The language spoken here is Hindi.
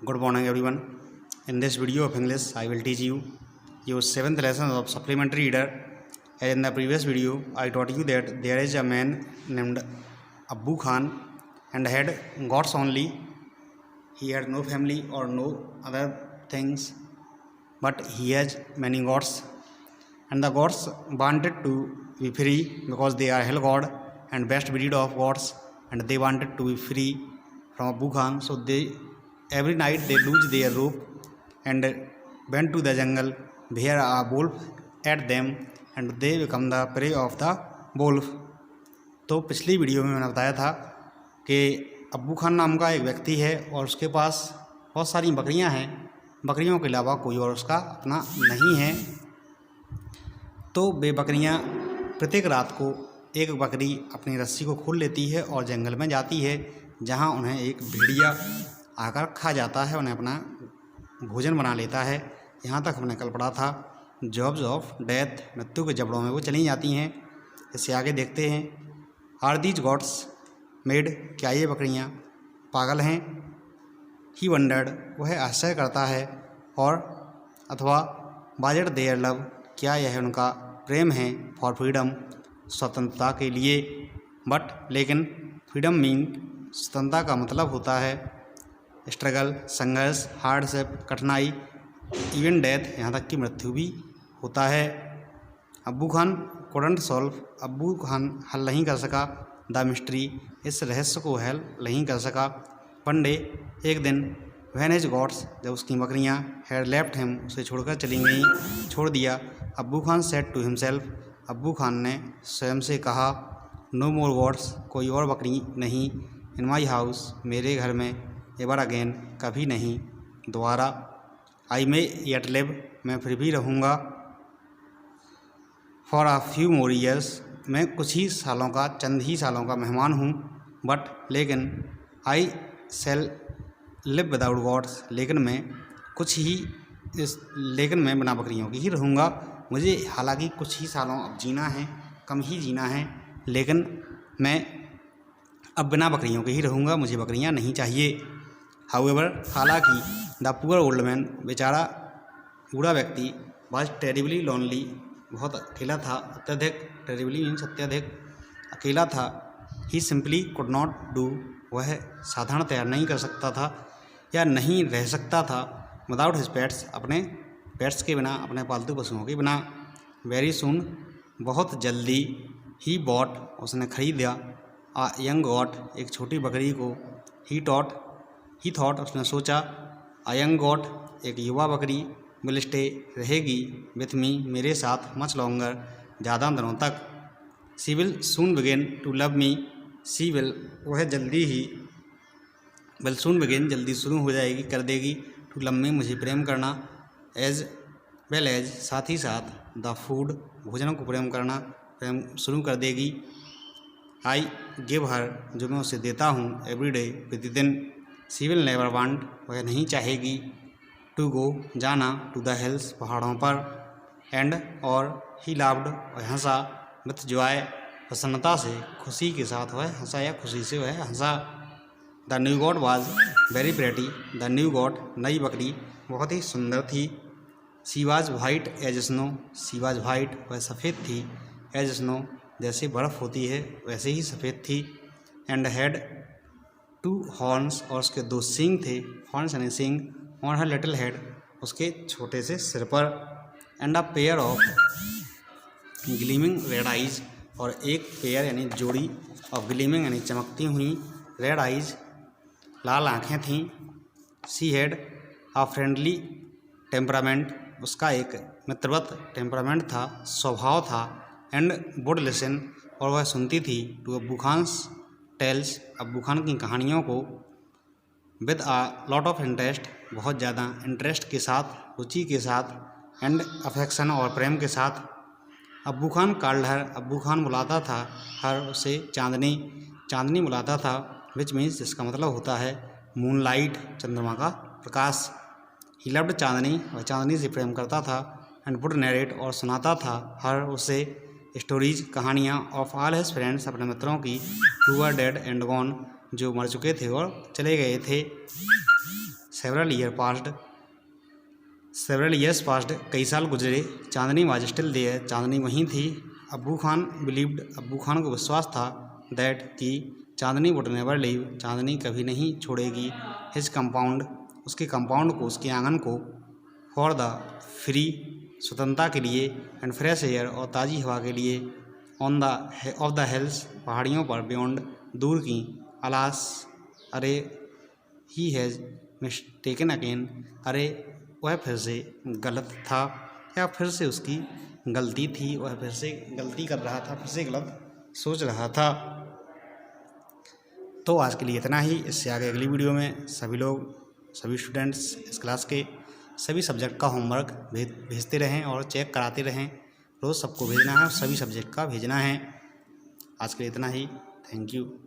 Good morning everyone. In this video of English, I will teach you your 7th lesson of supplementary reader. As in the previous video, I taught you that there is a man named Abbu Khan and had gods only. He had no family or no other things, but he has many gods. And the gods wanted to be free because they are hell god and best breed of gods, and they wanted to be free from Abbu Khan. So every night they lose their rope and went to the jungle where a wolf ate them and they become the prey of the wolf. तो पिछली वीडियो में मैंने बताया था कि अब्बू खान नाम का एक व्यक्ति है और उसके पास बहुत सारी बकरियां हैं, बकरियों के अलावा कोई और उसका अपना नहीं है। तो वे बकरियां प्रत्येक रात को एक बकरी अपनी रस्सी को खोल लेती है और जंगल में जाती है, जहां उन्हें एक भेड़िया आकर खा जाता है, उन्हें अपना भोजन बना लेता है। यहाँ तक हमने कल पढ़ा था जॉब्स ऑफ डेथ, मृत्यु के जबड़ों में वो चली जाती हैं। इससे आगे देखते हैं, आर दीज गॉड्स मेड, क्या ये बकरियाँ पागल हैं? ही वंडर्ड, वह आश्चर्य करता है, और अथवा बाजेट देयर लव, क्या यह उनका प्रेम है, फॉर फ्रीडम, स्वतंत्रता के लिए। बट लेकिन फ्रीडम मीन, स्वतंत्रता का मतलब होता है स्ट्रगल, संघर्ष, हार्डशिप, कठिनाई, इवन डेथ, यहाँ तक कि मृत्यु भी होता है। अब्बू खान कुडंट सॉल्व, अब्बू खान हल नहीं कर सका द मिस्ट्री, इस रहस्य को हल नहीं कर सका। वन डे, एक दिन, व्हेन हिज गॉड्स, जब उसकी बकरियाँ हैड लेफ्ट हिम, उसे छोड़कर चली गईं, छोड़ दिया। अब्बू खान सेड टू हिमसेल्फ, अब्बू खान ने स्वयं से कहा, नो मोर गॉड्स, कोई और बकरी नहीं, इन माई हाउस, मेरे घर में, एवर अगेन, कभी नहीं, दोबारा, आई मे येट लिव, मैं फिर भी रहूँगा, for a few more years, मैं कुछ ही सालों का, चंद ही सालों का मेहमान हूँ, बट लेकिन, आई सेल लिव विदाउट गॉड्स, लेकिन मैं बिना बकरियों की ही रहूँगा। मुझे हालांकि कुछ ही सालों अब जीना है, कम ही जीना है, लेकिन मैं अब बिना बकरियों के ही रहूँगा, मुझे बकरियाँ नहीं चाहिए। हाउएवर, हालांकि, द पुअर ओल्ड मैन, बेचारा बूढ़ा व्यक्ति, वाज टेरिबली लोनली, बहुत अकेला था, अत्यधिक, टेरिबली मीन्स अत्यधिक अकेला था। ही सिंपली कुड नॉट डू, वह साधारणतया नहीं कर सकता था या नहीं रह सकता था, विदाउट हिज पेट्स, अपने पेट्स के बिना, अपने पालतू पशुओं के बिना। वेरी सुन, बहुत जल्दी, ही बॉट, उसने खरीदा, आ यंग गॉट, एक छोटी बकरी को, ही थॉट, उसने सोचा, आ यंग गॉट, एक युवा बकरी, विल स्टे, रहेगी, विथ मी, मेरे साथ, मच लॉन्गर, ज़्यादा दिनों तक। She will soon begin to love me, she will, वह जल्दी ही, विल सून बिगिन, जल्दी शुरू हो जाएगी, कर देगी, टू लव मी, मुझे प्रेम करना, एज वेल एज, साथ ही साथ, द फूड, भोजन को प्रेम करना, प्रेम शुरू कर देगी। आई गिव हर, जो मैं उसे देता हूँ, एवरी डे, प्रतिदिन। सी विल नेवर वांट, वह नहीं चाहेगी, टू गो, जाना, टू द हिल्स, पहाड़ों पर, एंड, और, ही लाव्ड, वह हंसा, विथ जॉय, प्रसन्नता से, खुशी के साथ वह हंसा या खुशी से वह हंसा। The new goat was very pretty, the new goat, नई बकरी, बहुत ही सुंदर थी। She was white as snow, she was white, वह सफ़ेद थी, एज स्नो, जैसे बर्फ़ होती है वैसे ही सफ़ेद थी। एंड हैड टू हॉर्न्स, और उसके 2 सींग थे, हॉर्न्स यानी सींग, ऑन हर लिटिल हेड, उसके छोटे से सिर पर। And a pair of gleaming red eyes, और एक पेयर यानी जोड़ी, ऑफ ग्लीमिंग यानी चमकती हुई, रेड आइज, लाल आँखें थीं। She had a friendly temperament, उसका एक मित्रवत टेम्परामेंट था, स्वभाव था। एंड वुड लिसन, और वह सुनती थी, टू अब्बू खान्स टेल्स, अब्बू खान की कहानियों को, with a lot of interest, बहुत ज़्यादा इंटरेस्ट के साथ, रुचि के साथ, एंड अफेक्शन, और प्रेम के साथ। अब्बू खान कॉल्ड हर, अब्बू खान बुलाता था, हर, उसे, चांदनी, चांदनी बुलाता था, विच मीन्स, जिसका मतलब होता है मूनलाइट, चंद्रमा का प्रकाश। ही लव्ड चांदनी, वह चांदनी से प्रेम करता था। एंड वुड नरेट, और सुनाता था, हर, उसे, स्टोरीज, कहानियाँ, ऑफ ऑल हिज फ्रेंड्स, अपने मित्रों की, हू वर डेड एंड गॉन, जो मर चुके थे और चले गए थे। सेवरल ईयर्स पास्ड, कई साल गुजरे, चांदनी वाज स्टिल देयर, चांदनी वहीं थी। अब्बू खान बिलीव्ड, अब्बू खान को विश्वास था, दैट कि चांदनी वुड नेवर लीव, चांदनी कभी नहीं छोड़ेगी, हिज कंपाउंड, उसके कंपाउंड को, उसके आंगन को, फॉर द फ्री, स्वतंत्रता के लिए, एंड फ्रेश एयर, और ताज़ी हवा के लिए, on the of the hills, पहाड़ियों पर, बियॉन्ड, दूर की, अलास, अरे, ही हैज़ मिस्टेकन अगेन, अरे वह फिर से गलत था, या फिर से उसकी गलती थी, वह फिर से गलती कर रहा था, फिर से गलत सोच रहा था। तो आज के लिए इतना ही। इससे आगे अगली वीडियो में सभी स्टूडेंट्स इस क्लास के सभी सब्जेक्ट का होमवर्क भेजते रहें और चेक कराते रहें। रोज़ सबको भेजना है और सभी सब्जेक्ट का भेजना है। आज के लिए इतना ही। Thank you.